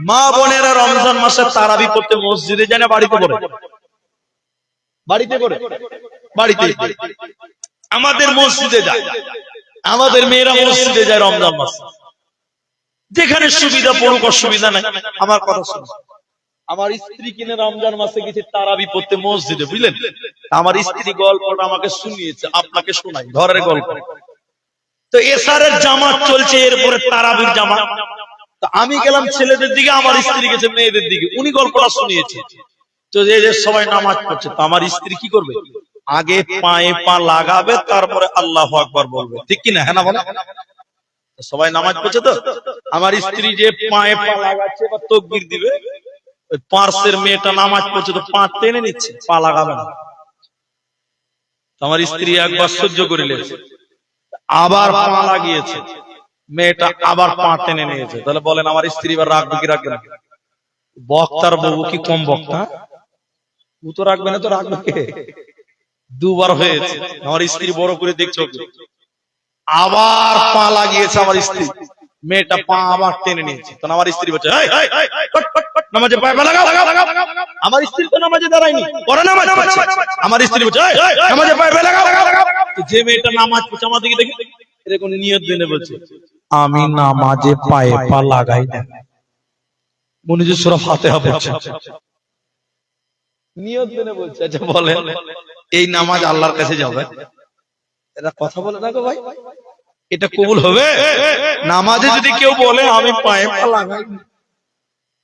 মা বোনেরা রমজান মাসে তারাবি পড়তে মসজিদে যায় না বাড়িতে পড়ে? বাড়িতে পড়ে, বাড়িতে। আমাদের মসজিদে যায়, আমাদের মেয়েরা মসজিদে যায় রমজান মাসে। যেখানে সুবিধা পড়ুক, অসুবিধা নাই। আমার কথা শুনুন, আমার স্ত্রী কিনে রমজান মাসে গেছে তারাবি পড়তে মসজিদে, বুঝলেন? আমার স্ত্রী গল্পটা আমাকে শুনিয়েছে, আপনাকে শোনাই ঘরের গল্প। তো এশারের জামাত চলছে, এরপরে তারাবির জামাত। তো আমি গেলাম ছেলেদের দিকে, আমার স্ত্রী গেছে মেয়েদের দিকে। উনি গল্পটা শুনিয়েছে। তো এই যে সবাই নামাজ পড়ছে, তো আমার স্ত্রী কি করবে? আগে পায়ে পা লাগাবে, তারপরে আল্লাহু আকবার বলবে, ঠিক কি না? হ্যাঁ না বলে? সবাই নামাজ পড়ছে, তো আমার স্ত্রী যে পায়ে পা লাগাচ্ছে বা তাকবীর দিবে, ওই পার্শ্বের মেয়েটা নামাজ পড়ছে, তো পা টেনে নিচ্ছে, পা লাগাবে না। আমার স্ত্রী একবার সহ্য করে নিয়েছে, আবার পা লাগিয়েছে, মেয়েটা আবার পা টেনে নিয়েছে। তাহলে বলেন আমার স্ত্রী এবার রাখবে কি রাখবে না? বক্তার বউ কি কম বক্তা? ও তো রাখবে না, তো রাখবে কে? দুবার হয়েছে, আমার স্ত্রী বড় করে দেখছো, আবার পা লাগিয়েছে আমার স্ত্রী, মেয়েটা পা আবার টেনে নিয়েছে। তখন আমার স্ত্রী বলছে, নামাজে পায়ে পা লাগাও। আমার স্ত্রী তো নামাজে দাঁড়ায়নি, ওরা নামাজ পড়ছে। আমার স্ত্রী বলছে, নামাজে পায়ে পা লাগাও। যে মেয়েটা নামাজ পড়ছে আমার দিকে দেখে এরকম নিয়ত দিনে বলছে, আমি নামাজে পায়ে পা লাগাই না। মনে যে সূরা ফাতিহা পড়ছে, নিয়ত দিনে বলছে। আচ্ছা বলেন, এই নামাজ আল্লাহর কাছে যাবে? এটা কথা বলে না গো ভাই, এটা কবুল হবে? নামাজে যদি কেউ বলে আমি পায়ে পা লাগাই,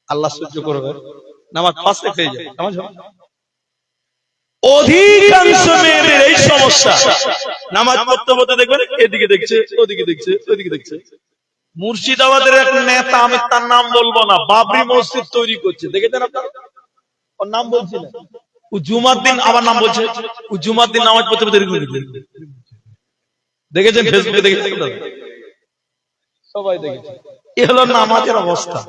আল্লাহ সহ্য করবে? নামাজ ফাঁসে হয়ে যায়, নামাজ হবে। অধিকাংশ মেয়েদের এই সমস্যা, নামাজ পড়তে পড়তে দেখবেন এদিকে দেখছে, ওদিকে দেখছে, ওদিকে দেখছে। মুর্শিদাবাদের এক নেতা, আমি তার নাম বলবো না, বাবরি মসজিদ তৈরি করছে, দেখেছেন আপনারা? ওর নাম বলছি না। ও জুমার দিন আবার নাম বলছে, ও জুমার দিন নামাজ পড়তে পড়তে দেখেছেন, ফেসবুকে দেখেছেন, সবাই দেখেছে। এ হলো নামাজের অবস্থা।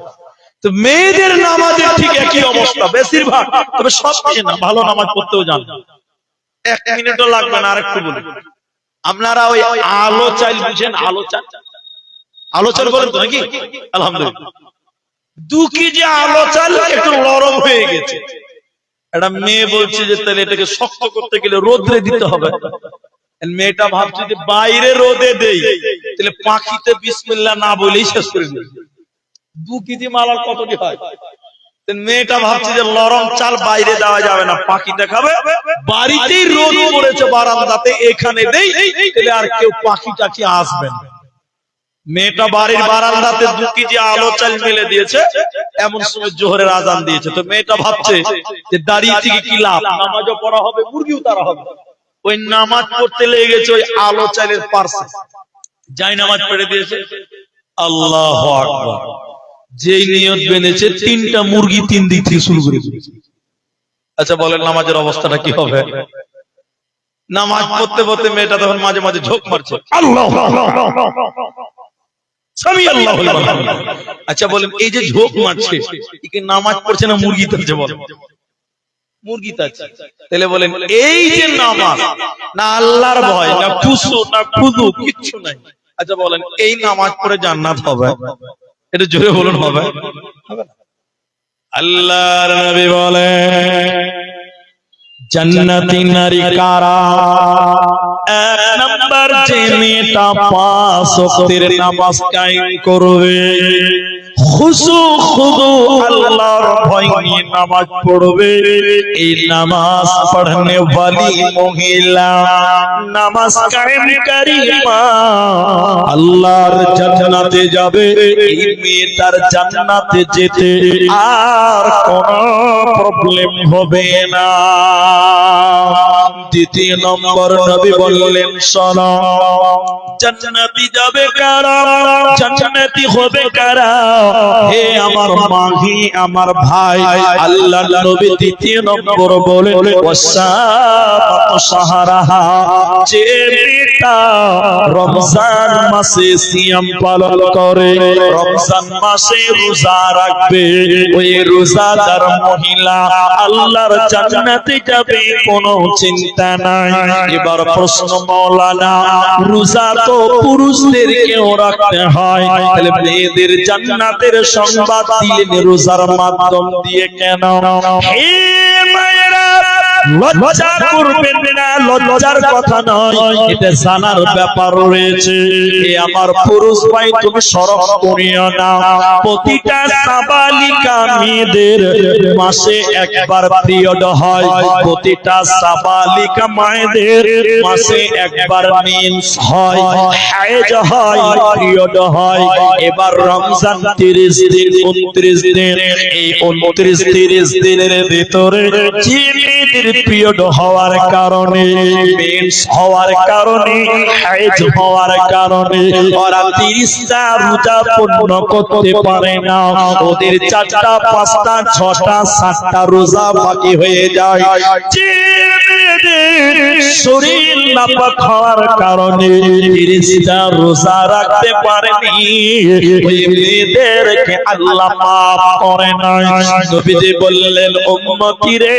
তো মেয়েদের নামাজের ঠিক একই অবস্থা বেশিরভাগ, তবে সব মেয়ে না, ভালো নামাজ পড়তেও জানে। এক মিনিটও লাগবে না। আরেকটু বলি, আপনারা ওই আলো চাল বুঝেন? আলো চাল, আলো চাল বলেন তো নাকি? আলহামদুলিল্লাহ। 2 কেজি আলো চাল একটু নরম হয়ে গেছে, একটা মেয়ে বলছে যে তাহলে এটাকে শক্ত করতে গেলে রোদ্রে দিতে হবে। মেয়েটা ভাবছে যে বাইরে রোদে দেই, তাহলে পাখিতে বিসমিল্লাহ না বলেই শেষ করে দেবে। 2 কেজি মালার কতটি হয়? মেয়েটা ভাবছে যে নরম চাল বাইরে দেওয়া যাবে না, পাখি দেখাবে, বাড়িতেই রোদ পড়েছে বারান্দাতে, এখানে দেই, তাহলে আর কেউ পাখি টাকি আসবে না। মেয়েটা বাড়ির বারান্দাতে 2 কেজি আলো চাল মেলে দিয়েছে, এমন সময় জোহরের আজান দিয়েছে। তো মেয়েটা ভাবছে যে দাঁড়িয়ে থেকে কি লাভ, নামাজও পড়া হবে, মুরগিও তারা হবে। ওই নামাজ পড়তে লেগে গেছে ওই আলো চালের পার্শ্বে, যাই নামাজ পড়ে দিয়েছে। আল্লাহু আকবার, যেই নিয়ত বেঁধেছে 3টা মুরগি 3 দিক থেকে শুরু করে দিয়েছে। আচ্ছা বলেন নামাজের অবস্থাটা কি হবে? নামাজ পড়তে পড়তে মেয়েটা তখন মাঝে মাঝে ঝোঁক মারছে, আল্লাহ সামি আল্লাহু আকবার। আচ্ছা বলেন, এই যে ঝোঁক মারছে, একে নামাজ পড়ছে না মুরগি তাচ্ছে? বলেন মুরগি তাচ্ছে। তাহলে বলেন এই যে নামাজ, না আল্লাহর ভয়, না খুশু, না খুদু, কিচ্ছু নাই। আচ্ছা বলেন এই নামাজ পড়ে জান্নাত হবে? এটা জোরে বলুন, হবে? আল্লাহর নবী বলেন জান্নাতি নারী কারা? 1 নাম্বার, যে মেয়েটা 5 ওয়াক্তের নামাজ কায়েম করবে, খুশু খুদু আল্লাহর ভয় নিয়ে নামাজ পড়বে। এই নামাজ পড়নে वाली মহিলা, নামাজ কায়েমকারী মা আল্লাহর জান্নাতে যাবে। এই মেয়েটার জান্নাতে যেতে আর কোনো প্রবলেম হবে না। 2 নম্বর, নবী বললেন শোনো, জান্নাতি যাবে কারা, জান্নাতি হবে কারা? হে আমার মাহি, আমার ভাই, আল্লাহর নবী 2 নম্বর বলে ওয়াসাবাতু শাহরাহা, যে মেয়েটা রমজান মাসে সিয়াম পালন করে, রমজান মাসে রোজা রাখবে, ওই রোজাদার মহিলা আল্লাহর জান্নাতে যাবে, কোনো চিন্তা চিন্তা নাই। এবার প্রশ্ন মাওলানা, রোজা তো পুরুষদেরকেও রাখতে হয়, তাহলে মেয়েদের জান্নাতের সংবাদ দিলেন রোজার মাধ্যম দিয়ে কেন? হে মায়েরা, লজ্জা করবেন না, লজ্জার কথা নয়, এটা জানার ব্যাপার রয়েছে। এ আমার পুরুষ ভাই, তুমি শরম করিও না। প্রতিটা সাবালিকা মেয়েদের মাসে একবার পিরিয়ড হয়, প্রতিটা সাবালিকা মায়েদের মাসে একবার মেন্স হয়, হায়েজ হয়, পিরিয়ড হয়। এবার রমজান 30 দিন 29 দিন, এই 29-30 দিনের ভিতরে যে মেয়েদের পিরিয়ড হওয়ার কারণে, মেন্স হওয়ার কারণে, হায়েজ হওয়ার কারণে ওরা 30টা রোজা পূর্ণ করতে পারে না, ওদের 4টা 5টা 6টা 7টা রোজা বাকি হয়ে যায়। যে মেয়েদের শরীর নাপাক হওয়ার কারণে 30টা রোজা রাখতে পারেনি, ওই মেয়েদেরকে আল্লাহ মাফ করে না। নবীজি বললেন, উম্মতি রে,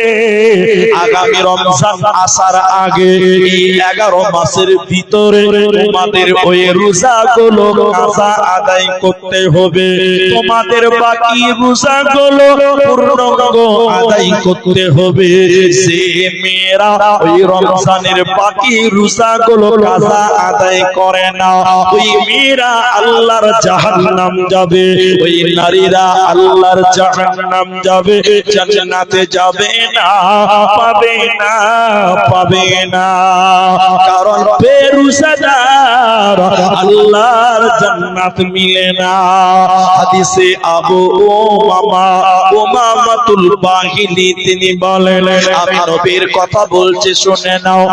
আগামী রমজান আসার আগে এই 11 মাসের ভিতরে তোমাদের ওই রোজাগুলো কাজা আদায় করতে হবে, তোমাদের বাকি রোজাগুলো পূর্ণাঙ্গ আদায় করতে হবে। যে মেয়েরা ওই রমজানের বাকি রোজাগুলো কাজা আদায় করে না, ওই মেয়েরা আল্লাহর জাহান্নাম যাবে, ওই নারীরা আল্লাহর জাহান্নাম যাবে, জান্নাতে যাবে না, পাবে না, পাবে না। কারণ বেরোজাদার আল্লাহর জান্নাত মিলে না। হাদিসে আবু উমামাতুল বাহিলি তিনি বলেন, আমি নবীর কথা বলছি, শুনে নাও।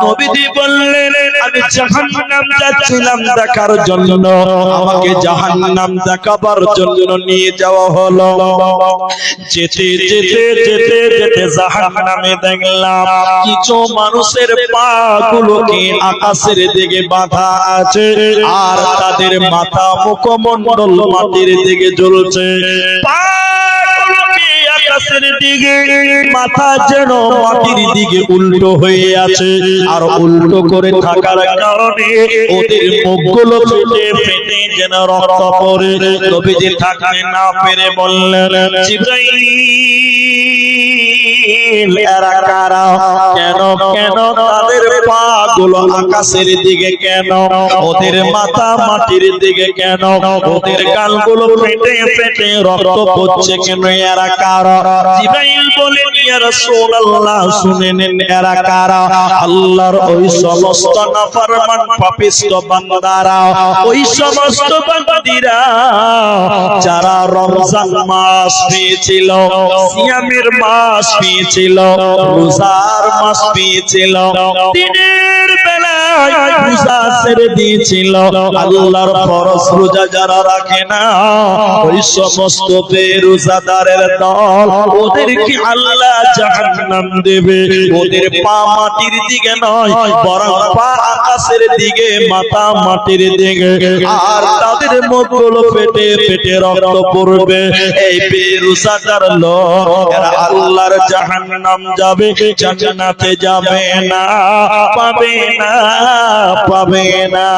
নবীজি বললেন, আমি জাহান্নাম যাচ্ছিলাম দেখার জন্য, আমাকে জাহান্নাম দেখাবার জন্য নিয়ে যাওয়া হলো। যেতে যেতে যেতে যেতে জাহান্নামে দেখলাম কিছু মানুষের পা গুলোকে আকাশের দিকে বাঁধা আছে, আর তাদের মাথা মুখমণ্ডল মাটির দিকে জ্বলছে। পা গুলোকে আকাশের দিকে, মাথা যেন মাটির দিকে উল্টো হয়ে আছে, আর উল্টো করে থাকার কারণে ওদের মুখগুলো ফেটে ফেটে যেন রক্ত পড়ে। নবীজি থাকতে না পেরে বললেন, জিবরাইল, এরা কারা? কেন কেন তাদের পা গুলো আকাশের দিকে কেন? ওদের মাথা মাটির দিকে কেন? ওদের গালগুলো ফেটে ফেটে রক্ত পড়ছে কেন? এরা কারা? জিবরাইল বলেন, ইয়া রাসূলুল্লাহ, শুনে নেন, এরা কারা? আল্লাহর ওই সমস্ত নাফরমান পাপিষ্ট বান্দারা, ওই সমস্ত বান্দিরা যারা রমজান মাস পেয়েছিল, সিয়ামের মাস পেয়েছিল, রোজার মাস পেয়েছিল, দিনের বেলায় রোজা ছেড়ে দিয়েছিল, আল্লাহর ফরজ রোজা যারা রাখে না, ওই সমস্ত বেরোজাদারের দল, ওদেরকে আল্লাহ জাহান্নাম দেবে। ওদের পা মাটির দিকে নয়, বরং পা আকাশের দিকে, মাথা মাটির দিকে, আর তাদের মুখগুলো ফেটে ফেটে রক্ত পড়বে। এই বেরোজাদার লোক, এরা আল্লাহর জাহান্নাম যাবে, জান্নাতে যাবে না, পাবে না, পাবে না।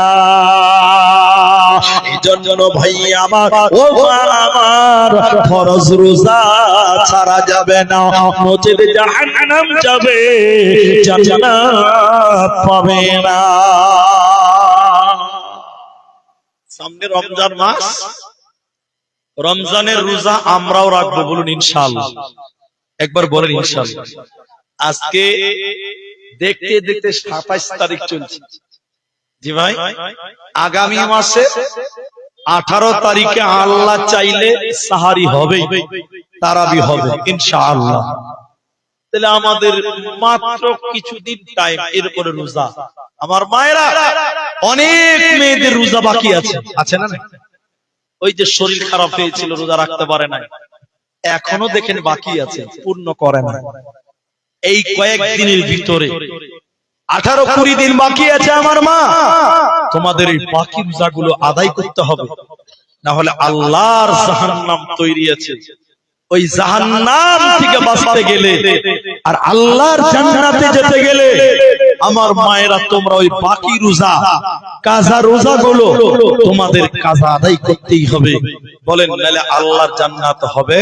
এজন্য ভাই আমার, ও মা আমার, ফরজ রোজা ছাড়া যাবে না, নচেত জাহান্নাম যাবে, জান্নাত পাবে না। সামনে রমজান মাস, রমজানের রোজা আমরাও রাখবো, বলুন ইনশাআল্লাহ। একবার বলেন ইনশাআল্লাহ। আজকে দেখতে দেখতে 27 তারিখ চলছে, জি ভাই, আগামী মাসে 18 তারিখে আল্লাহ চাইলে সাহারি হবে, তারাবি হবে ইনশাআল্লাহ। তাহলে আমাদের মাত্র কিছুদিন টাইম, এরপরে রোজা। আমার মায়েরা, অনেক মেয়েদের রোজা বাকি আছে, আছে না? ওই যে শরীর খারাপ হয়েছিল, রোজা রাখতে পারে না, এখনো দেখেন বাকি আছে, পূর্ণ করে না। এই কয়েকদিনের ভিতরে 18-20 দিন বাকি আছে আমার মা, তোমাদের এই বাকি রোজাগুলো আদায় করতে হবে, না হলে আল্লাহর জাহান্নাম তৈরি আছে। ওই জাহান্নাম থেকে বাঁচতে গেলে আর আল্লাহর জান্নাতে যেতে গেলে আমার মায়েরা তোমরা ওই বাকি রোজা কাজা রোজা গুলো তোমাদের কাজা আদায় করতেই হবে। বলেন নাহলে আল্লাহর জান্নাত হবে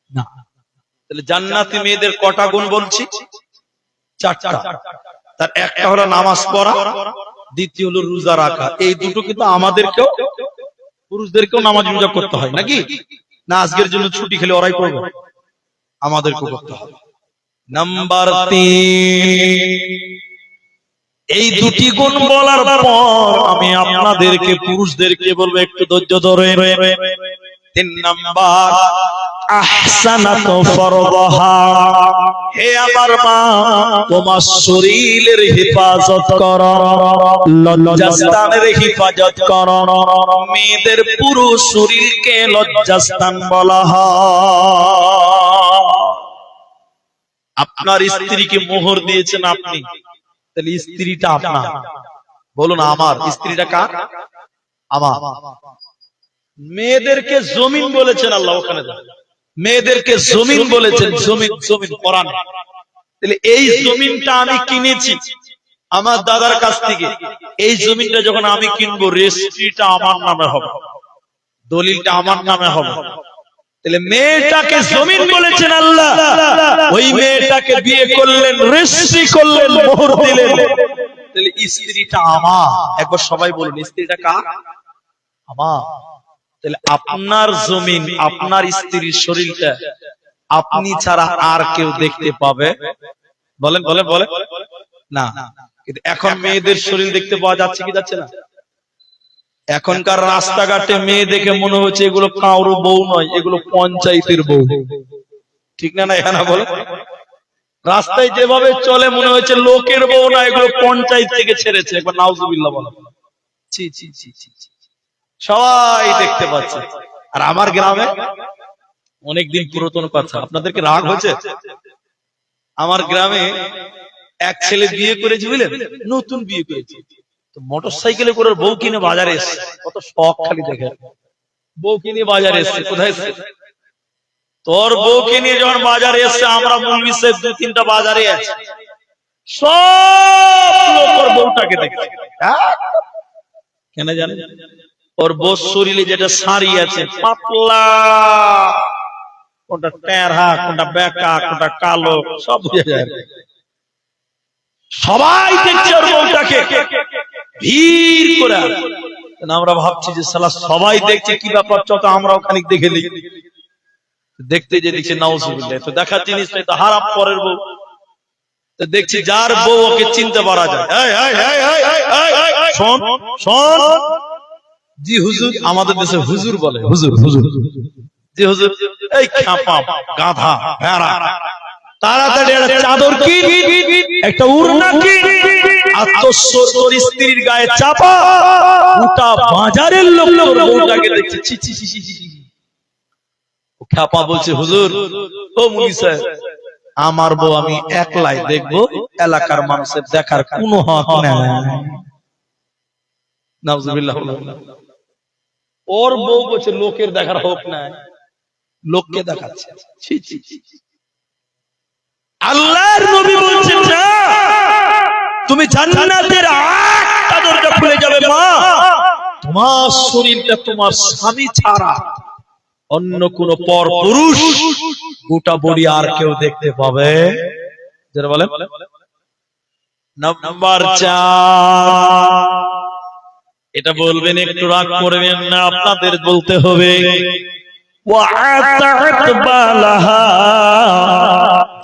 না। তাহলে জান্নাতি মেয়েদের কটা গুণ বলছি? চারটা। তার একটা হলো নামাজ পড়া, দ্বিতীয় হলো রোজা রাখা। এই দুটো কিন্তু আমাদেরকেও পুরুষদেরকেও নামাজ রোজা করতে হয় নাকি? না আজকের জন্য ছুটি খেলে ওরাই করবে? আমাদেরকেও করতে হবে। নাম্বার 3, এই দুটি গুণ বলার পর আমি আপনাদেরকে পুরুষদেরকে বলবো একটু ধৈর্য ধরে। 3 নাম্বার, আহসানাতু ফরদাহা, হে আমার মা তোমার শরীরের হেফাজত করো, লজ্জাস্থানের হেফাজত করো। মেয়েদের পুরো শরীরকে লজ্জাস্থান বলা হয়। আপনার স্ত্রীকে মোহর দিয়েছেন আপনি, তাহলে স্ত্রীটা আপনার। বলুন আমার স্ত্রীটা কার? আমার। মেয়েদেরকে জমিন বলেছেন আল্লাহ, ওখানে মেয়েদেরকে জমিন বলেছেন, জমিন জমিন কোরআনে। তাহলে এই জমিনটা আমি কিনেছি আমার দাদার কাছ থেকে, এই জমিনটা যখন আমি কিনবো রেজিস্ট্রিটা আমার নামে হবে, দলিলটা আমার নামে হবে। তাহলে মেয়েটাকে জমিন বলেছেন আল্লাহ, ওই মেয়েটাকে বিয়ে করলেন, রেজিস্ট্রি করলেন, মোহর দিলেন, তাহলে স্ত্রীটা আমার। একবার সবাই বলুন স্ত্রীটা কার? আমার। তাহলে আপনার জমিন, আপনার স্ত্রীর শরীরটা আপনি ছাড়া আর কেউ দেখতে পাবে? বলেন বলেন বলেন না। কিন্তু এখন মেয়েদের শরীর দেখতে পাওয়া যাচ্ছে কি যাচ্ছে না? এখনকার রাস্তাঘাটে মেয়ে দেখে মনে হচ্ছে এগুলো কারো বউ নয়, এগুলো পঞ্চায়েতের বউ। ঠিক না? না এখানে বলে রাস্তায় যেভাবে চলে মনে হচ্ছে লোকের বউ না, এগুলো পঞ্চায়েত থেকে ছেড়েছে। একবার নাউজুবিল্লাহ বলো। ছি ছি ছি ছি, সবাই দেখতে পাচ্ছে। আর আমার গ্রামে অনেকদিন পুরাতন কথা, আপনাদেরকে রাগ হয়েছে? আমার গ্রামে এক ছেলে বিয়ে করেছে, বুঝলেন, নতুন বিয়ে করেছে, তো মোটর সাইকেলে করে বউ কিনে বাজারে এসছে। কত শখ খালি দেখে, বউ কিনে বাজারে এসছে। কোথায় এসছে? তোর বউকে নিয়ে যখন বাজারে এসছে, আমরা মুলবি সাহেব 2-3টা বাজারে আছে, সব লোক ওর বউটাকে দেখছে। কেন জানেন? ওর বউর শরীরে যেটা শাড়ি আছে পাতলা, কোনটা টেরা, কোনটা বেকা, কোনটা কালো, সব বুঝে যায়। সবাই দেখছে ওর বউটাকে ভিড় করে। আমরা ভাবছি যে শালা সবাই দেখছে, কি ব্যাপার, চত আমরা ওখানে দেখে নিই। দেখতে যে দেখছি নাউজুবিল্লাহ, তো দেখার জিনিসটাই তো হারাম, পরের বউ। তো দেখছি যার বউ ওকে চিনতে পারা যায়। শোন শোন, জি হুজুর, আমাদের দেশে হুজুর বলে, হুজুর হুজুর, জি হুজুর, এই খাপা গাধা ভেড়া, তাড়াতাড়ি একটা চাদর কি, একটা উড়না কি, আর তোর স্ত্রীর গায়ে চাপা, গোটা বাজারের লোক তোর বউটাকে দেখছে। ছি ছি ছি ছি। খাপা বলছে, হুজুর ও মুনি সাহেব, আমার বউ আমি একলাই দেখবো, এলাকার মানুষের দেখার কোনো হক নেই। নাউজুবিল্লাহ। ওর বউ বলছে লোকের দেখার হক নাই, লোককে দেখাচ্ছে। আল্লাহর নবী বলছেন না, তুমি জান্নাতের 8টা দরজা খুলে যাবে মা, তোমার শরীরটা তোমার স্বামী ছাড়া অন্য কোন পর পুরুষ গোটা বডি আর কেউ দেখতে পাবে? যারা বলেন। নাম্বার 4, এটা বলবেন, একটু রাগ করবেন না, আপনাদের বলতে হবে।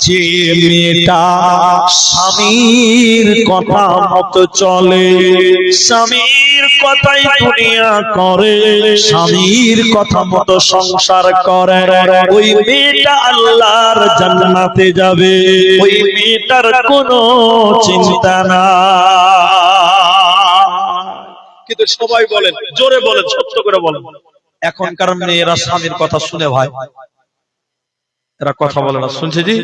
যে মেয়েটা স্বামীর কথা মতো চলে, স্বামীর কথাই দুনিয়া করে, স্বামীর কথা মতো সংসার করে, ওই মেয়েটা আল্লাহর জান্নাতে যাবে। ওই মেয়েটার কোনো চিন্তা না। কিন্তু সবাই বলেন, জোরে বলেন, সত্য করে বলেন, এখনকার মেয়েরা স্বামীর কথা শুনে ভাই, এরা কথা বলে না। শুনছে জি?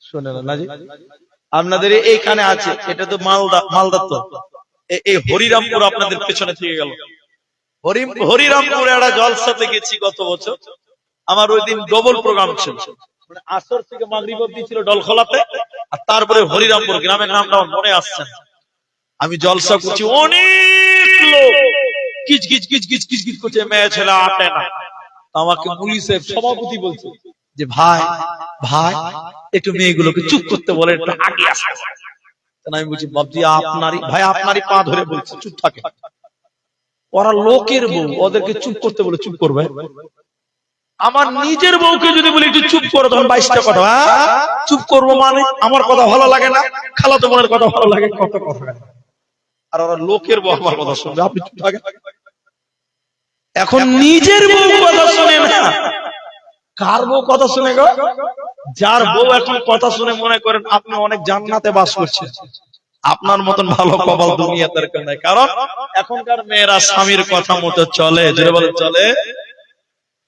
শুনে না জি? আপনাদের এইখানে আছে, এটা তো মালদা তো, এই হরিরামপুর আপনাদের পেছনে থেকে গেল। হরিরামপুরে একটা জলসাতে গেছি গত বছর, আমার ওই দিন ডবল প্রোগ্রাম ছিল। মানে আসর থেকে মাগরিব অবধি ছিল ডলখোলাতে, আর তারপরে হরিরামপুর গ্রামের নামটা আমার মনে আসছে না। আমি জলসা করছি, অনেক লোক কিচ কিচ কিচ কিচ কিচ কিচ করছে, মেয়ে ছেলে আটে না। আমাকে পুলিশের সভাপতি বলছে যে ভাই ভাই একটু মেয়েগুলোকে চুপ করতে বলে, একটু আগে আসতে। আমি বলছি বাবজি আপনারই ভাই, আপনারই পা ধরে বলছি চুপ থাকে। ওরা লোকের বউ, ওদেরকে চুপ করতে বলে চুপ করবে। আমার নিজের বউকে যদি বলি একটু চুপ করো, তখন 22টা কথা। চুপ করবো মানে আমার কথা ভালো লাগে না, খালাতো বোনের কথা ভালো লাগে, কত কথা। আর ওরা লোকের বউ আমার কথা শুনবে, আপনি চুপ থাকেন। এখন নিজের বউ কথা শুনে না, কার বউ কথা শুনে গো? যার বউ এখন কথা শুনে মনে করেন আপনি অনেক জান্নাতে বাস করছেন। আপনার মতন ভালো কপাল দুনিয়াতে আর কেউ নাই। কারণ এখনকার মেয়েরা স্বামীর কথা মতো চলে, জোরে বলে চলে।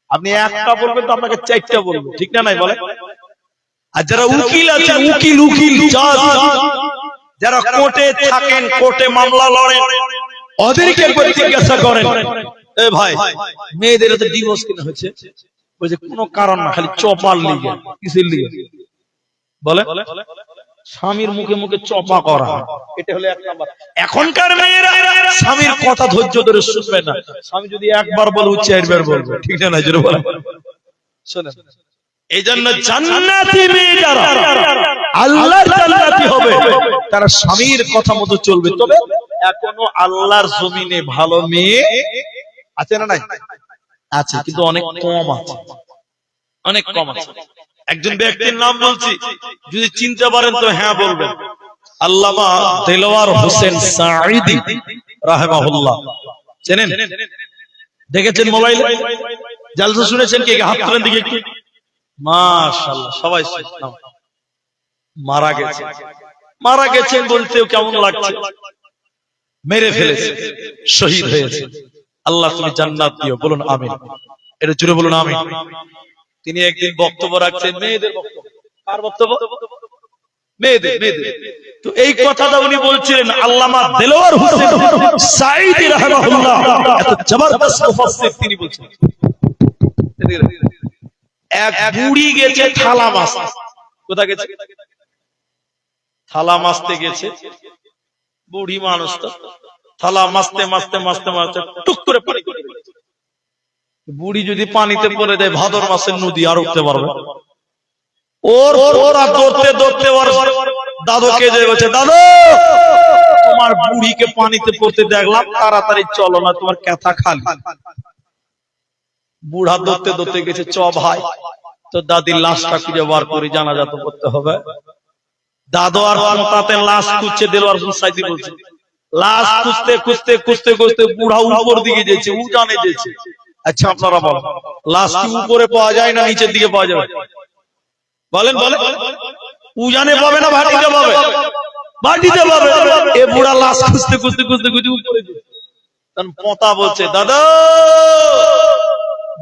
আপনি একটা বলবেন তো আপনাকে 4টা বলবে, ঠিক না নাই বলে? আর যারা উকিল আছেন, উকিল উকিল জাজ, যারা কোর্টে থাকেন, কোর্টে মামলা লড়েন, ওদেরকে জিজ্ঞাসা করেন, এ ভাই মেয়েদের তো ডিভোর্স কেন হচ্ছে? বলছে কোনো কারণ না, খালি চপার লিগে। কিসের লিগে বলে? স্বামীর মুখে মুখে চপা করা, এটা হলো 1 নাম্বার। এখনকার মেয়েরা স্বামীর কথা ধৈর্য ধরে শুনবে না। স্বামী যদি একবার বলে 4বার বলবে, ঠিক না নাই? জোরে বলে শুনেন। এই জন্য জান্নাতি মেয়ে যারা আল্লাহর জান্নাতি হবে, তারা স্বামীর কথা মতো চলবে। তবে এখনো আল্লাহর জমিনে ভালো মেয়ে আছে না নাই? আছে, কিন্তু অনেক কম আছে, অনেক কম আছে। একজন ব্যক্তির নাম বলছি, যদি চিনতে পারেন তো হ্যাঁ বলবেন। আল্লামা দেলোয়ার হোসেন সাঈদী রাহিমাহুল্লাহ, চেনেন? দেখেছেন মোবাইলে? জালসা শুনেছেন? কে হাত তুলেন দিকে একটু। মাশাআল্লাহ, সবাই নাম। মারা গেছে, মারা গেছেন বলতেও কেমন লাগছে, মেরে ফেলেছে, শহীদ হয়েছে। আল্লাহ তুমি জান্নাত দিও, বলুন আমিন। এটা জুড়ে বলুন আমিন। তিনি একদিন বক্তব্য রাখছেন, মেয়েদের বক্তব্য। কার বক্তব্য? মেয়েদের। তো এই কথাটা উনি বলছিলেন, আল্লামা দেলোয়ার হোসেন সাঈদী রাহিমাহুল্লাহ, এত জবরদস্ত মুফাসসির তিনি বলছেন। এক বুড়ি গেছে থালা মাছ, কোথা গেছে? থালা মাছতে গেছে। বুড়ি মানুষ তো, থালা মাছতে মাছতে মাছতে মাছতে টুক করে পড়ে গেছে। বুড়ি যদি পানিতে পড়ে যায়, ভাদর মাসের নদী আর উঠতে পারবে? ওরা দৌড়তে দৌড়তে ওর দাদুকে যে বলছে, দাদু তোমার বুড়িকে পানিতে পড়তে দেখলাম, তাড়াতাড়ি চলো না তোমার ক্যাথা খালি। বুড়া দৌড়তে দৌড়তে গেছে, চ ভাই তো দাদির লাশটা খুঁজে বার করে জানাজা তো করতে হবে। দাদু আর তাতে লাশ খুঁজছে, দেলোয়ার হোসেন সাঈদী বলছে, লাশ খুঁজতে খুঁজতে খুঁজতে খুঁজতে বুড়া উপর দিকে যেছে, উঠানে যেছে। আচ্ছা আপনারা বলেন, লাশ কি উপরে পাওয়া যায় না নিচের দিকে পাওয়া যাবে? বলেন বলেন। উজানে পাবে না ভাটিতে পাবে? ভাটিতে পাবে। এ বুড়া লাশ খুঁজতে খুঁজতে খুঁজতে খুঁজতে উপরে গেছে। তখন পোতা বলছে, দাদা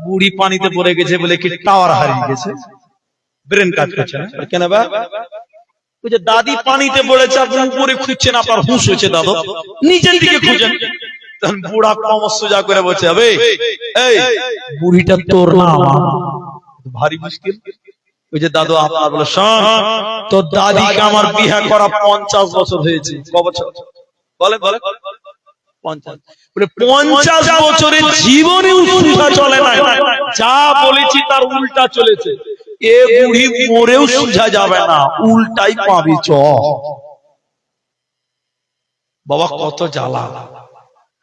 বুড়ি পানিতে পড়ে গেছে বলে কি টাওয়ার হারিয়ে গেছে? ব্রেন কাজ করছে না কেন? ওই যে দাদি পানিতে পড়েছে, আপনি উপরে খুঁজছেন, আপনার হুঁশ হয়েছে, দাদু নিচের দিকে খুঁজেন। তখন বুড়া কমর সোজা করে বলছে, এই বুড়িটা তোর না আমার? ভারী মুশকিল। ওই যে দাদু আপনার বলে, শোন তোর দাদিকে আমার বিয়ে করা 50 বছর হয়েছে। ক বছর? বলে বলে 50। বলে 50 বছরের জীবনে সুজা চলে না, যা বলেছি তার উল্টা চলেছে। এ বুড়ি মরেও সুজা যাবে না, উল্টাই পাবি। চ বাবা, কত জ্বালা।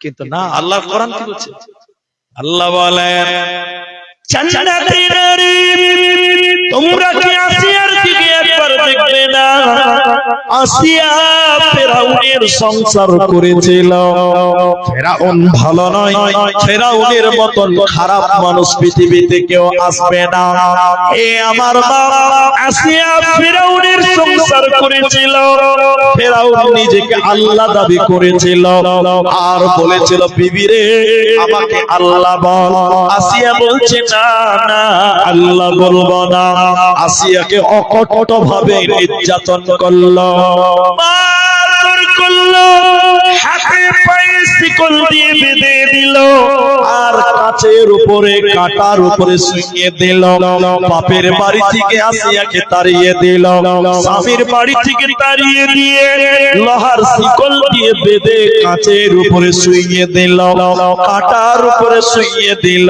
কিন্তু না, আল্লাহর কোরআন কি বলছে? আল্লাহ বলেন, জান্নাতের নারী তোমরা কি আসিয়ার দিকে একবার দেখবে না? আসিয়া ফেরাউনের সংসার করেছিল। ফেরাউন ভালো নয়, ফেরাউনের মতন খারাপ মানুষ পৃথিবীতে কেউ আসবে না। এ আমার মা, আসিয়া ফেরাউনের সংসার করেছিল। ফেরাউন নিজেকে আল্লাহ দাবি করেছিল আর বলেছিল, বিবি রে আমাকে আল্লাহ বল। আসিয়া বলছে, না না আল্লাহ বলবো না। আসিয়াকে অকপট ভাবে নির্যাতন করলো, মারধর করলো? হাতে পায়ে শিকল দিয়ে বেঁধে দিল, আর কাঁচের উপরে কাঁটার উপরে শুইয়ে দিল। বাপের বাড়ি থেকে আসিয়াকে তাড়িয়ে দিল, স্বামীর বাড়ি থেকে তাড়িয়ে দিয়ে লোহার শিকল দিয়ে বেঁধে কাঁচের উপরে শুইয়ে দিল, কাঁটার উপরে শুইয়ে দিল।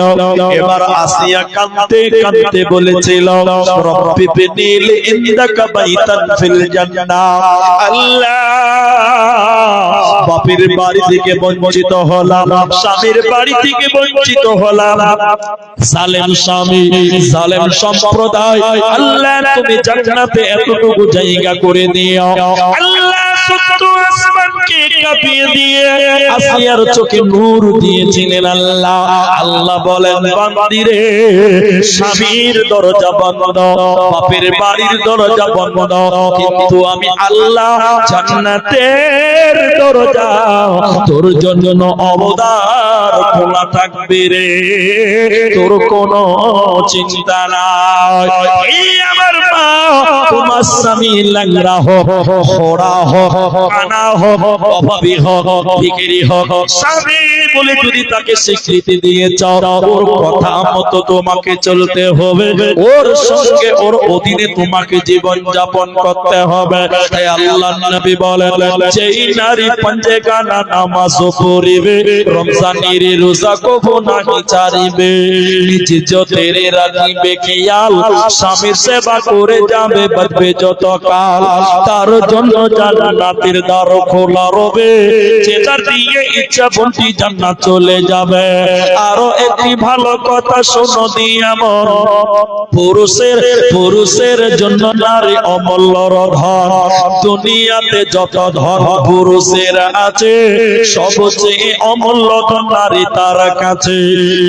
এবার আসিয়া কাঁদতে কাঁদতে বলেছিল, রব্বি বিনিল ইনদাকা বাইতান ফিল জান্নাহ। আল্লাহ, বাপের বাড়ি থেকে বঞ্চিত হলাম, স্বামীর বাড়ি থেকে বঞ্চিত হলাম, জালেম স্বামী, জালেম সম্প্রদায়, আল্লাহ তুমি জান্নাতে এতটুকু জায়গা করে দিও। আল্লাহ সত্য আসমানকে কাঁপিয়ে দিয়ে আসিয়ার চোখে নূর দিয়েছিলেন আল্লাহ। আল্লাহ বলেন, বান্দিরে, স্বামীর দরজা বন্ধ, বাপের বাড়ির দরজা বন্ধ, কিন্তু আমি আল্লাহ জান্নাতের দরজা তোর জন্য অবদার খোলা থাকবে রে, তোর কোনো চিন্তা নাই। এই আমার মা, তোমার স্বামী ল্যাংড়া হোক, খোড়া হোক, কানা হোক, অভাবী হোক, ভিখারি হোক, স্বামী বলে যদি তাকে স্বীকৃতি দিয়ে চাও, ওর কথা মতো তোমাকে চলতে হবে, ওর সঙ্গে ওর অধীনে তোমাকে জীবন যাপন করতে হবে। তাই আল্লাহর নবী বলেন, যেই নারী পঞ্জেগানা নামাজ পড়িবে, রমজানের রোজা কবু নাহি ছাড়িবে, নিজ যতের রাখিবে খেয়াল, স্বামীর সেবা করে যাবে বাঁচবে যত কাল, তার জন্য জান্নাতের দ্বার খোলা রবে, যে যার দিয়ে ইচ্ছা বন্টি জান্নাত চলে যাবে। আরো একটি ভালো কথা শোনো দিয়া মন, পুরুষের জন্য নারী অমূল্য ধন, দুনিয়াতে যত ধন পুরুষের আছে, সবচেয়ে অমূল্য ধন নারী তার কাছে।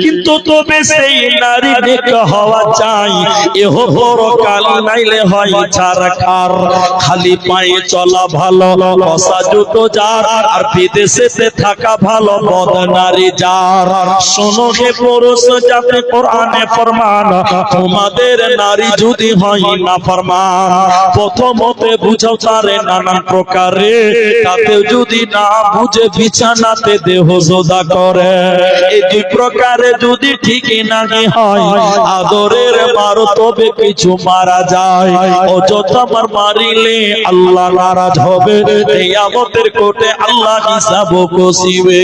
কিন্তু তবে সেই নারী নেক হওয়া চাই, এহ পরকাল নাইলে হয় ছারখার। খালি পায়ে চলা ভালো, কষা জুতো যার, আর বিদেশেতে থাকা ভালো বদ নারী যার। শোনো হে পুরুষ জাতি, কোরআনে ফরমান, তোমাদের নারী যদি হয় না ফরমান, প্রথমতে বুঝাও তারে নানান প্রকারে, তাতেও যদি না বুঝে বিছানাতে দেহ জোদা করে। এই দুই প্রকারে যদি ঠিকই নাহি হয়, আদরের মারো তবে কিছু মারা যায়, অযথা মারিলে আল্লাহ নারাজ হবে, কিয়ামতের কোর্টে আল্লাহ হিসাব কষিবে।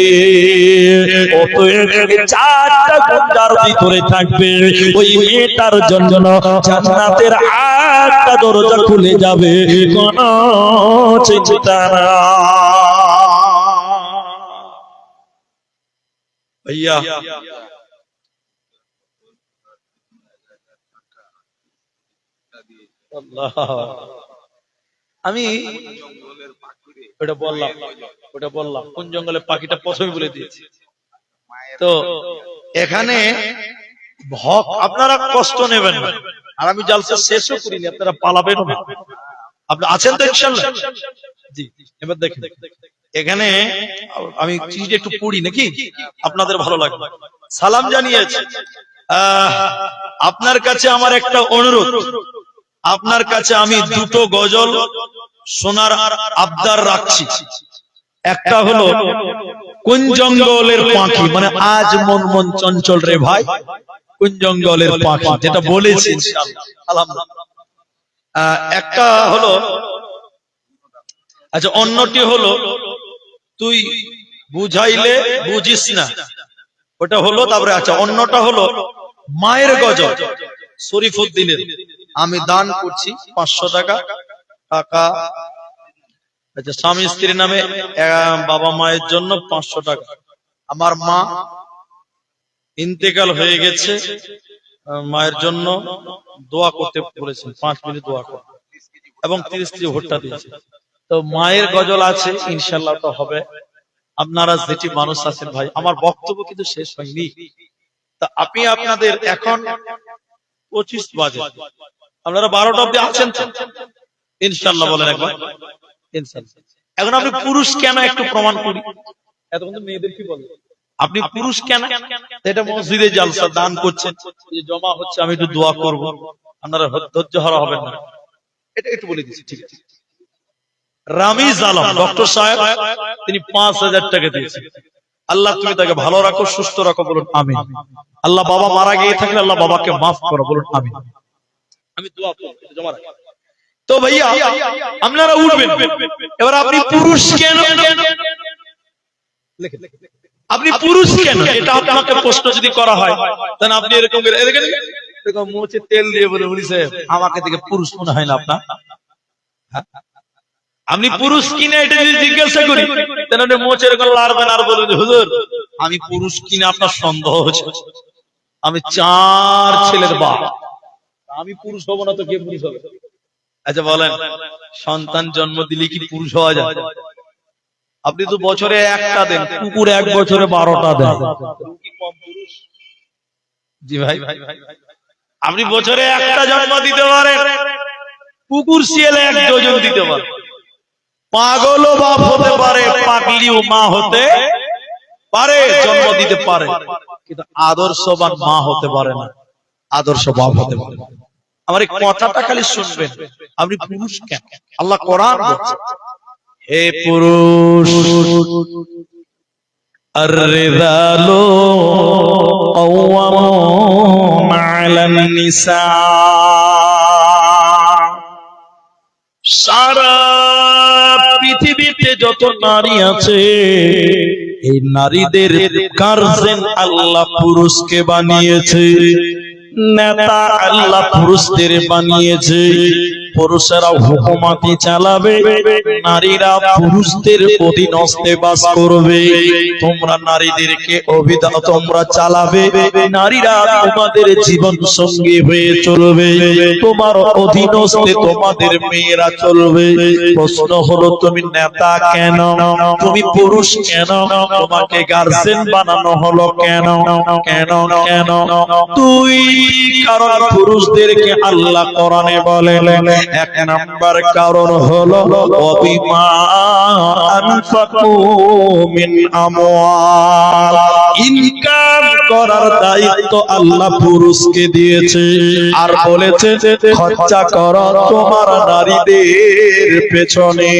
অতএব চারটা গুণার ভিতরে থাকবে, ওই মেয়েটার জন্য জান্নাতের আটটা দরজা খুলে যাবে, কোনো চিন্তা না। ভাইয়া আমি ওটা বললাম কোন জঙ্গলের পাখিটা প্রথমে বলে দিয়েছি। তো এখানে আপনারা কষ্ট নেবেন না, আর আমি জালসা শেষও করিনি, আপনারা পালাবেন না। আপনি আছেন তো ইনশাআল্লাহ? জি। এবার দেখেন, এখানে আমি চিঠিটা একটু পড়ি নাকি, আপনাদের ভালো লাগবে। সালাম জানিয়েছি, আপনার কাছে আমার একটা অনুরোধ, আপনার কাছে আমি দুটো গজল শোনার আবদার রাখছি। একটা হলো কোন জঙ্গলের পাখি, মানে আজ মন মন চঞ্চল রে ভাই, কোন জঙ্গলের পাখি, যেটা বলেছি ইনশাআল্লাহ। একটা হলো, আচ্ছা অন্যটি হলো তুই বুঝাইলে বুঝিস না, ওটা হলো। তারপরে আচ্ছা অন্যটা হলো মায়ের গজল, শরীফউদ্দিনের, আমি দান করছি 500 টাকা। টাকা আচ্ছা, স্বামী স্ত্রীর নামে, বাবা মায়ের জন্য 500 টাকা। আমার মা ইন্তেকাল হয়ে গেছে, মায়ের জন্য দোয়া করতে বলেছেন, 5 মিনিট দোয়া করতে, এবং 30 কেজি ভুট্টা দিয়েছে। তো মায়ের গজল আছে ইনশাআল্লাহ, তো হবে। আপনারা যেটি মানুষ আছেন ভাই, আমার বক্তব্য কিন্তু শেষ হয়নি। তা আপনি আপনাদের এখন 25 বাজে, আপনারা 12টা অবধি আছেন ইনশাআল্লাহ, বলেন একবার ইনশাআল্লাহ। এখন আপনি পুরুষ কেন একটু প্রমাণ করি। এতক্ষণ তো মেয়েদের কি বলে, আপনি পুরুষ কেন? এটা মসজিদে জালসা, দান করছেন, জমা হচ্ছে, আমি একটু দোয়া করব, আপনারা ধৈর্য হারা হবেন না, এটা একটু বলে দিচ্ছি, ঠিক আছে? রামিজ আলম ডক্টর সাহেব, তিনি 5,000 টাকা দিয়েছেন। আল্লাহ তুমি তাকে ভালো রাখো, সুস্থ রাখো, বলুন আমিন। আল্লাহ বাবা মারা গিয়ে থাকলে আল্লাহ বাবাকে মাফ করো, বলুন আমিন। আমি দোয়া করব, জমা রাখি। তো ভাইয়া আপনারা উঠবেন। এবার আপনি পুরুষ কেন, আপনি পুরুষ কেন, এটা আপনাকে প্রশ্ন যদি করা হয়, তাহলে আপনি এরকম এরকম মুছে তেল দিয়ে বলে, উনি সাহেব আমাকে দেখে পুরুষ মনে হয় না আপনার? আপনি পুরুষ কিনা এটা যদি জিজ্ঞাসা করি, তাহলে মোচের এরকম লাড়বেন আর বলবেন, হুজুর আমি পুরুষ কিনা আপনার সন্দেহ হচ্ছে, আমি 4 ছেলের বাপ, আমি পুরুষ হব না তো কে পুরুষ হবে? আচ্ছা বলেন, সন্তান জন্ম দিলে কি পুরুষ হওয়া যায়? আপনি তো বছরে একটা দেন, কুকুর 1 বছরে 12টা দেন, জি ভাই আপনি বছরে একটা জন্ম দিতে পারেন, কুকুর শিয়ালে 1 ডজন দিতে পারে। পাগলও বাপ হতে পারে, পাগলিও মা হতে পারে, জন্ম দিতে পারে, কিন্তু আদর্শবান মা হতে পারে না, আদর্শ বাপ হতে পারে। আমার এই কথাটা খালি শুনবেন, আপনি পুরুষ কেন? আল্লাহ কোরআন বলছে, হে পুরুষ, আর-রিজালু কাওয়ামুনা আলান নিসা, সারা পৃথিবীতে যত নারী আছে, এই নারীদের গার্জেন আল্লাহ পুরুষকে বানিয়েছে, নেতা আল্লাহ পুরুষদের বানিয়েছে। পুরুষেরা হুকুমতি চালাবে, নারীরা পুরুষদের অধীনস্থে বাস করবে। তোমরা নারীদেরকে তোমরা চালাবে, নারীরা তোমাদের জীবন সঙ্গী হয়ে চলবে, তোমার অধীনস্থে তোমাদের মেয়েরা চলবে। প্রশ্ন হলো, তুমি নেতা কেন, তুমি পুরুষ কেন, তোমাকে গার্জেন বানানো হলো কেন? কেন কেন? তুই কারণ পুরুষদেরকে আল্লাহ কোরআনে বলেন, 1 নাম্বার কারণ হলো ওয়াবিমা আনফাকু মিন আমওয়াল, ইনকাম করার দায়িত্ব আল্লাহ পুরুষকে দিয়েছে, আর বলেছে খরচা করো তোমার নারীদের পেছনে।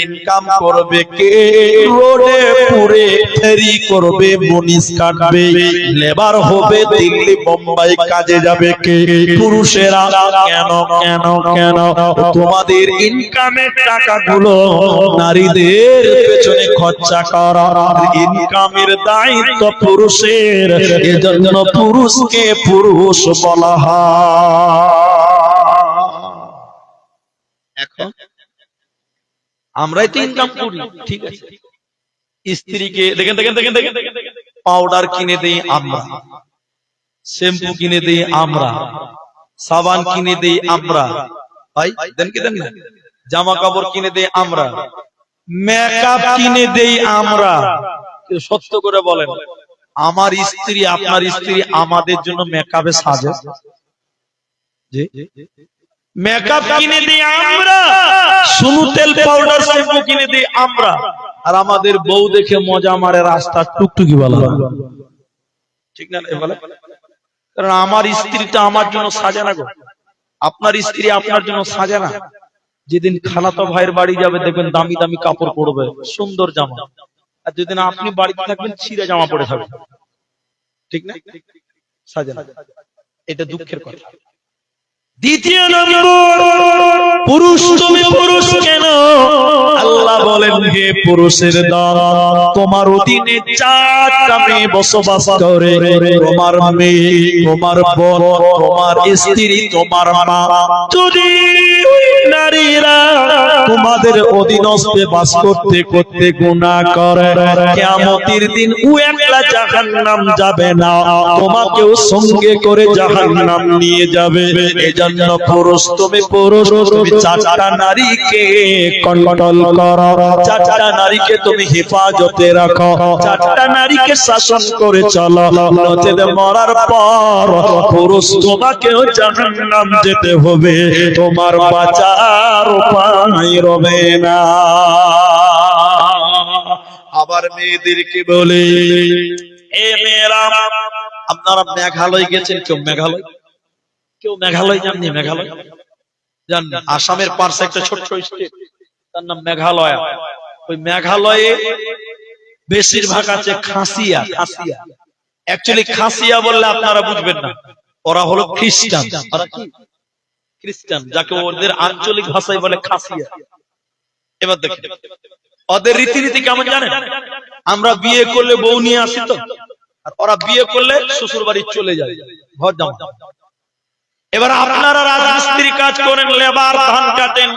ইনকাম করবে কে? রোডে পুরে ফেরি করবে, মুনিশ কাটবে, লেবার হবে, দিল্লি বোম্বাই কাজে যাবে কে? পুরুষেরা। কেন কেন কেন? তোমাদের ইনকামের টাকাগুলো নারীদের পেছনে খরচা করা, ইনকামের দায়িত্ব পুরুষের, এজন্য পুরুষকে পুরুষ বলা হয়। এখন আমরাই তো ইনকাম করি, ঠিক আছে, স্ত্রীকে দেখেন দেখেন দেখেন দেখেন পাউডার কিনে দেই আমরা, শ্যাম্পু কিনে দেই আমরা, সাবান কিনে দেই আমরা, ভাই দেন কি দেন না, জামা কাপড় কিনে দেই আমরা, মেকআপ কিনে দেই আমরা। সত্য করে বলেন, আমার স্ত্রী আপনার স্ত্রী আমাদের জন্য মেকআপে সাজে? জি, মেকআপ কিনে দিই আমরা, সুনু তেল পাউডার শ্যাম্পু কিনে দিই আমরা, আর আমাদের বউ দেখে মজা মারে, রাস্তা টুকটুকি বলা, ঠিক না? কারণ আমার স্ত্রীটা আমার জন্য সাজে না গো, আপনার স্ত্রী আপনার জন্য সাজে না। যেদিন খালাতো ভাইয়ের বাড়ি যাবে, দেখবেন দামি দামি কাপড় পরবে, সুন্দর জামা, আর যেদিন আপনি বাড়িতে থাকবেন ছিঁড়ে জামা পরে থাকবেন, ঠিক না? সাজে না, এটা দুঃখের কথা। দ্বিতীয় নম্বর, পুরুষ তুমি পুরুষ কেন? আল্লাহ বলেন, হে পুরুষের দল, তোমার অধীনে 4টা মেয়ে বসবাস করে, তোমার মেয়ে, তোমার বোন, তোমার স্ত্রী, তোমার মা। যদি নারীরা তোমাদের অধীনস্থে বাস করতে করতে গুনাহ করে, কিয়ামতের দিন ও একলা জাহান্নাম যাবে না, তোমাকেও সঙ্গে করে জাহান্নাম নিয়ে যাবে। এজন্য পুরুষ তুমি পুরুষ, তুমি 4টা নারীকে কন্ট্রোল করো, 4টা নারীকে তুমি হেফাজতে রাখো, 4টা নারীকে শাসন করে চলো, নচেত মরার পর পুরুষ তোমাকেও জাহান্নাম যেতে হবে, তোমার বাঁচার উপায় রবে না। আবার মেয়েদেরকে বলে, এ মেয়েরা, আপনারা মেঘালয় গেছেন? কেউ মেঘালয়, কেউ মেঘালয় যাননি? মেঘালয় জান, আসামের পাশে একটা ছোট্ট স্টেট, তার নাম মেঘালয়। ওই মেঘালয়ে বেশিরভাগ আছে খাসিয়া। খাসিয়া অ্যাকচুয়ালি খাসিয়া বললে আপনারা বুঝবেন না, ওরা হলো খ্রিস্টান। ওরা কি খ্রিস্টান, যাকে ওদের আঞ্চলিক ভাষায় বলে খাসিয়া। এবার দেখেন ওদের রীতিনীতি কেমন জানেন? আমরা বিয়ে করলে বউ নিয়ে আসি তো, আর ওরা বিয়ে করলে শ্বশুর বাড়ি চলে যায় ঘর জামা। এবার আপনারা রাজমিস্ত্রি কাজ করেন, লেবার, ধান কাটেন,